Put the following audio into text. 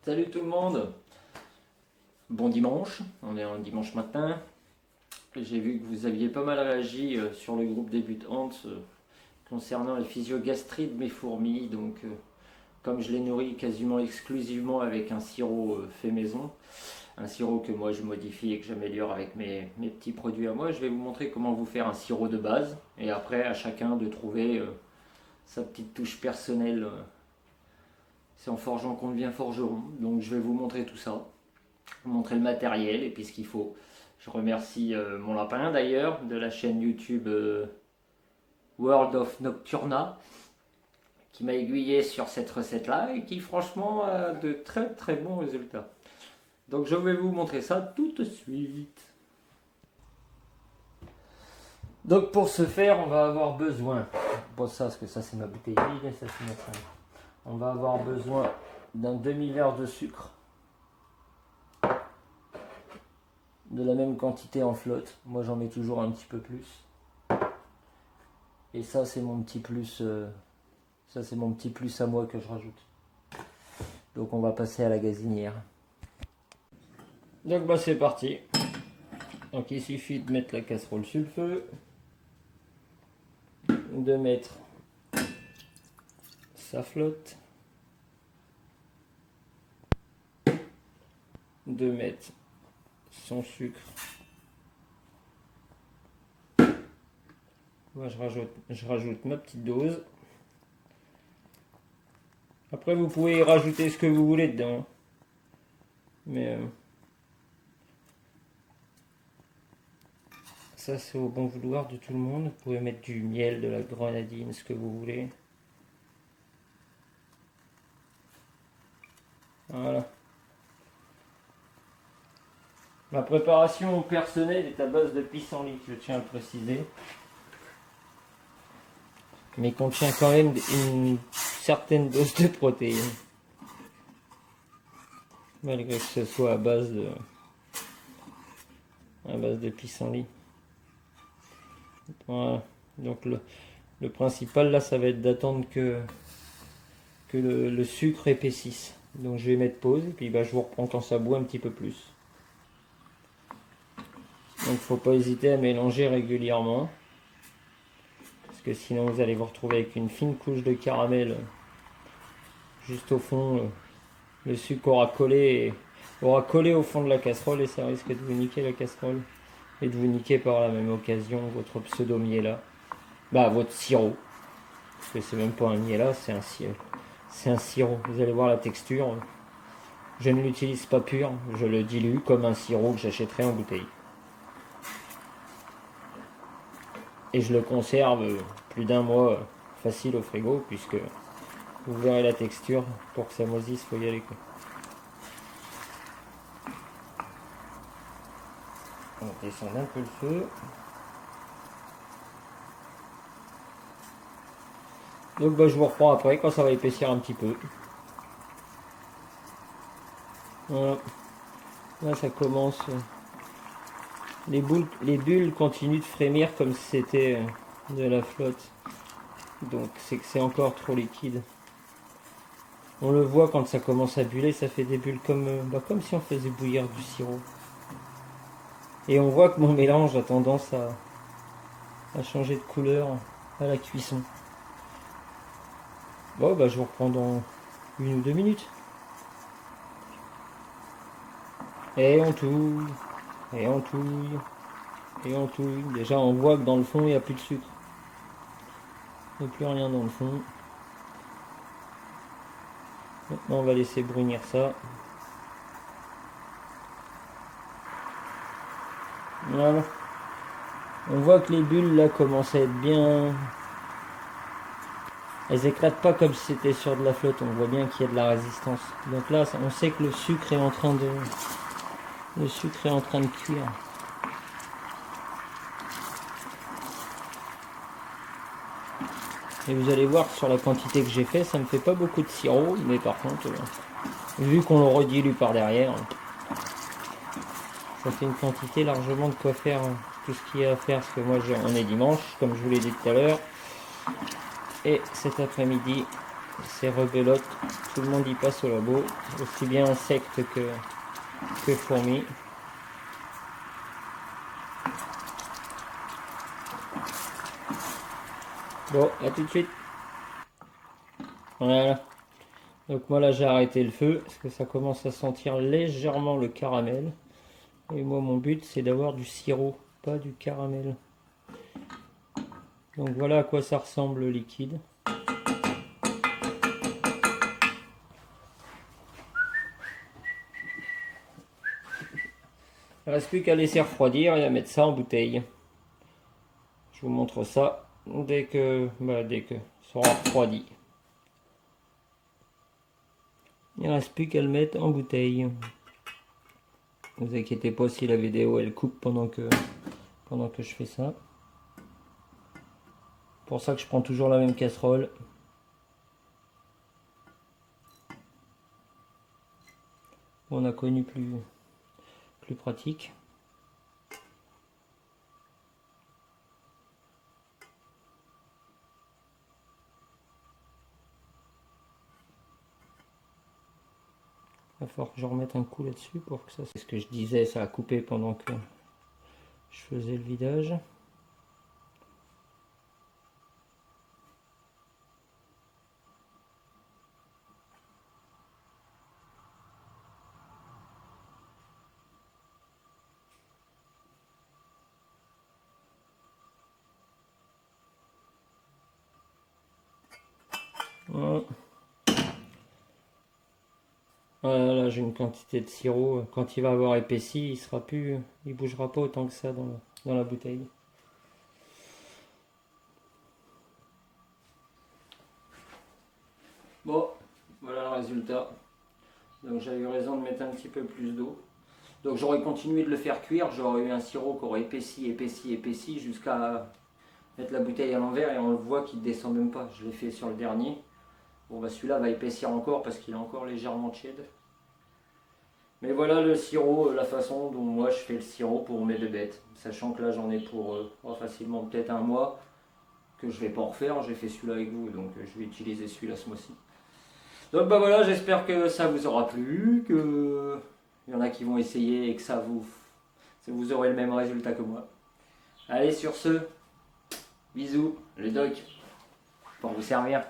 Salut tout le monde, bon dimanche, on est un dimanche matin. J'ai vu que vous aviez pas mal réagi sur le groupe débutante concernant les physiogastrites de mes fourmis. Donc comme je les nourris quasiment exclusivement avec un sirop fait maison, un sirop que moi je modifie et que j'améliore avec mes petits produits à moi, je vais vous montrer comment vous faire un sirop de base et après à chacun de trouver sa petite touche personnelle. C'est en forgeant qu'on devient forgeron. Donc je vais vous montrer tout ça, vous montrer le matériel et puis ce qu'il faut. Je remercie mon lapin d'ailleurs de la chaîne YouTube World of Nocturna qui m'a aiguillé sur cette recette là et qui franchement a de très très bons résultats. Donc je vais vous montrer ça tout de suite. Donc pour ce faire on va avoir besoin, bon ça parce que ça c'est ma bouteille vide et ça c'est notre... On va avoir besoin d'un demi-verre de sucre, de la même quantité en flotte. Moi j'en mets toujours un petit peu plus. Et ça c'est mon petit plus, ça c'est mon petit plus à moi que je rajoute. Donc on va passer à la gazinière. Donc bah c'est parti. Donc il suffit de mettre la casserole sur le feu, de mettre sa flotte, de mettre son sucre. Moi je rajoute ma petite dose. Après vous pouvez rajouter ce que vous voulez dedans. Mais ça c'est au bon vouloir de tout le monde. Vous pouvez mettre du miel, de la grenadine, ce que vous voulez. Voilà. Ma préparation personnelle est à base de pissenlit, je tiens à le préciser. Mais contient quand même une certaine dose de protéines. Malgré que ce soit à base de pissenlit. Voilà. Donc le principal là, ça va être d'attendre que le sucre épaississe. Donc je vais mettre pause et puis bah, je vous reprends quand ça bout un petit peu plus. Donc faut pas hésiter à mélanger régulièrement. Parce que sinon vous allez vous retrouver avec une fine couche de caramel juste au fond. Le sucre aura collé au fond de la casserole et ça risque de vous niquer la casserole. Et de vous niquer par la même occasion votre pseudo miela. Bah votre sirop. Parce que c'est même pas un miela, c'est un sirop. C'est un sirop. Vous allez voir la texture. Je ne l'utilise pas pur, je le dilue comme un sirop que j'achèterais en bouteille. Et je le conserve plus d'un mois facile au frigo, puisque vous verrez la texture. Pour que ça moisisse, il faut y aller quoi. On va descendre un peu le feu. Donc bah, je vous reprends après quand ça va épaissir un petit peu. Voilà. Là ça commence. Les bulles continuent de frémir comme si c'était de la flotte. Donc c'est que c'est encore trop liquide. On le voit quand ça commence à buller, ça fait des bulles comme si on faisait bouillir du sirop. Et on voit que mon mélange a tendance à changer de couleur à la cuisson. Bon bah je vous reprends dans 1 ou 2 minutes. Et on touille. Et on touille. Et on touille. Déjà on voit que dans le fond il n'y a plus de sucre. Il n'y a plus rien dans le fond. Maintenant on va laisser brunir ça. Voilà. On voit que les bulles là commencent à être bien. Elles éclatent pas comme si c'était sur de la flotte. On voit bien qu'il y a de la résistance. Donc là on sait que le sucre est en train de cuire. Et vous allez voir que sur la quantité que j'ai fait, ça me fait pas beaucoup de sirop, mais par contre, vu qu'on le redilue par derrière, ça fait une quantité largement de quoi faire tout ce qu'il y a à faire, parce que moi on est dimanche, comme je vous l'ai dit tout à l'heure, et cet après-midi, c'est rebelote, tout le monde y passe au labo, aussi bien insectes que fourmis. Bon, à tout de suite. Voilà. Donc moi là j'ai arrêté le feu parce que ça commence à sentir légèrement le caramel. Et moi mon but c'est d'avoir du sirop, pas du caramel. Donc voilà à quoi ça ressemble le liquide. Il ne reste plus qu'à laisser refroidir et à mettre ça en bouteille. Je vous montre ça dès que ça aura refroidi. Il ne reste plus qu'à le mettre en bouteille. Ne vous inquiétez pas si la vidéo elle coupe pendant que je fais ça. C'est pour ça que je prends toujours la même casserole. On a connu plus pratique. Il va falloir que je remette un coup là-dessus pour que ça... C'est ce que je disais, ça a coupé pendant que je faisais le vidage. Voilà, là j'ai une quantité de sirop. Quand il va avoir épaissi, il bougera pas autant que ça dans la bouteille. Bon, voilà le résultat. Donc j'avais eu raison de mettre un petit peu plus d'eau. Donc j'aurais continué de le faire cuire, j'aurais eu un sirop qui aurait épaissi jusqu'à mettre la bouteille à l'envers et on le voit qu'il ne descend même pas. Je l'ai fait sur le dernier. Bon bah celui-là va épaissir encore parce qu'il est encore légèrement tiède. Mais voilà le sirop, la façon dont moi je fais le sirop pour mes bébêtes. Sachant que là j'en ai pour facilement peut-être un mois que je vais pas en refaire. J'ai fait celui-là avec vous donc je vais utiliser celui-là ce mois-ci. Donc bah voilà, j'espère que ça vous aura plu, que il y en a qui vont essayer et que vous aurez le même résultat que moi. Allez sur ce, bisous, le doc, pour vous servir.